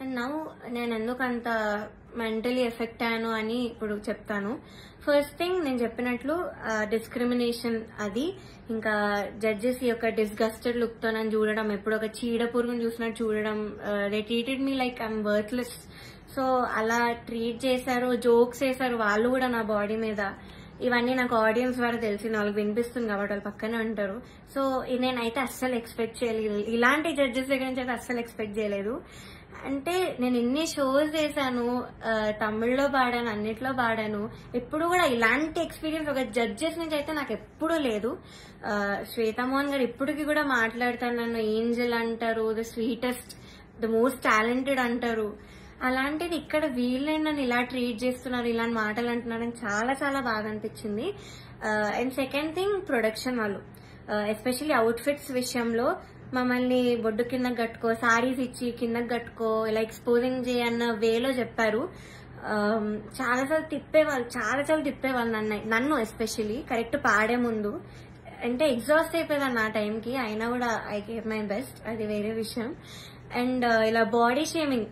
And now నేను ఎందుకంత mentally effect అయ్యాను అని ఇప్పుడు చెప్తాను. ఫస్ట్ థింగ్ నేను చెప్పినట్లు డిస్క్రిమినేషన్, అది ఇంకా జడ్జెస్ యొక్క డిస్గస్టెడ్ లుక్ తో నన్ను చూడడం, ఎప్పుడు ఒక చీడ పురుగును చూసినట్టు చూడడం, they treated me like I'm worthless. So అలా ట్రీట్ చేశారు, జోక్స్ వేశారు వాళ్ళు కూడా నా బాడీ మీద. ఇవన్నీ నాకు ఆడియన్స్ ద్వారా తెలిసి వాళ్ళకి వినిపిస్తుంది కాబట్టి వాళ్ళు పక్కనే ఉంటారు. సో నేనైతే అస్సలు ఎక్స్పెక్ట్ చేయలేదు, ఇలాంటి జడ్జెస్ దగ్గర నుంచి అయితే అస్సలు ఎక్స్పెక్ట్ చేయలేదు. అంటే నేను ఎన్ని షోస్ చేశాను, తమిళ్లో పాడాను, అన్నిట్లో పాడాను, ఎప్పుడు కూడా ఇలాంటి ఎక్స్పీరియన్స్ ఒక జడ్జెస్ నుంచి అయితే నాకు ఎప్పుడూ లేదు. శ్వేతా మోహన్ గారు ఇప్పటికి కూడా మాట్లాడతారు, నన్ను ఏంజల్ అంటారు, the sweetest, the most talented అంటారు. అలాంటిది ఇక్కడ వీళ్ళే నన్ను ఇలా ట్రీట్ చేస్తున్నారు, ఇలాంటి మాటలు అంటున్నారని చాలా చాలా బాగా అనిపించింది. అండ్ సెకండ్ థింగ్, ప్రొడక్షన్ వాళ్ళు ఎస్పెషల్లీ అవుట్ఫిట్స్ విషయంలో మమ్మల్ని బొడ్డు కిందకి కట్టుకో, సారీస్ ఇచ్చి కిందకి కట్టుకో, ఇలా ఎక్స్పోజింగ్ చేయన్న వేలో చెప్పారు. చాలాసార్లు తిప్పేవాళ్ళు నన్ను ఎస్పెషల్లీ కరెక్ట్ పాడే ముందు. అంటే ఎగ్జాస్ట్ అయిపోయేదాన్ని ఆ టైంకి, అయినా కూడా ఐ గేవ్ మై బెస్ట్, అది వేరే విషయం. అండ్ ఇలా బాడీ షేమింగ్,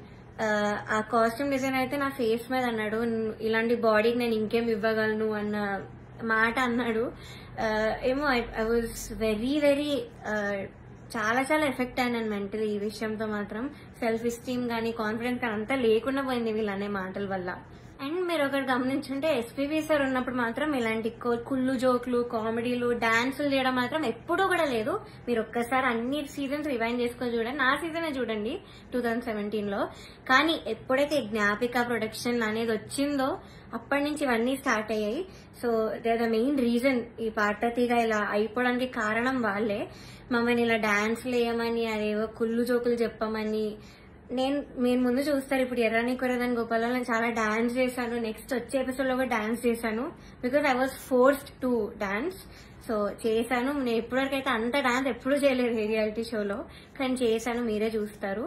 ఆ కాస్ట్యూమ్ డిజైన్ అయితే నా ఫేస్ మీద అన్నాడు, ఇలాంటి బాడీకి నేను ఇంకేం ఇవ్వగలను అన్న మాట అన్నాడు. ఏమో ఐ వాజ్ వెరీ వెరీ చాలా చాలా ఎఫెక్ట్ అయినాను మెంటలీ. ఈ విషయంతో మాత్రం సెల్ఫ్ ఎస్టీమ్ కానీ కాన్ఫిడెన్స్ కానీ అంతా లేకుండా పోయింది వీళ్ళనే మాటల వల్ల. అండ్ మీరు ఒకటి గమనించుంటే ఎస్పీబీ సార్ ఉన్నప్పుడు మాత్రం ఇలాంటి కుళ్ళు జోకులు, కామెడీలు, డాన్సులు చేయడం మాత్రం ఎప్పుడూ కూడా లేదు. మీరు ఒక్కసారి అన్ని సీజన్స్ రివైండ్ చేసుకొని చూడండి, నా సీజనే చూడండి 2017లో. కానీ ఎప్పుడైతే జ్ఞాపిక ప్రొడక్షన్ అనేది వచ్చిందో అప్పటి నుంచి ఇవన్నీ స్టార్ట్ అయ్యాయి. So they the main reason ఈ పాటతీగా ఇలా అయిపోవడానికి కారణం వాళ్ళే. మమ్మల్ని ఇలా డాన్స్లు వేయమని, అదేవో కుళ్ళు జోకులు చెప్పమని. మీరు ముందు చూస్తారు, ఇప్పుడు ఎర్రని కొరదని గోపాలలో నేను చాలా డాన్స్ చేశాను, నెక్స్ట్ వచ్చే ఎపిసోడ్ లో కూడా డాన్స్ చేశాను, because I was forced to dance. So చేశాను. నేను ఇప్పటివరకు అయితే అంత డాన్స్ ఎప్పుడూ చేయలేదు రియాలిటీ షోలో, కానీ చేశాను, మీరే చూస్తారు.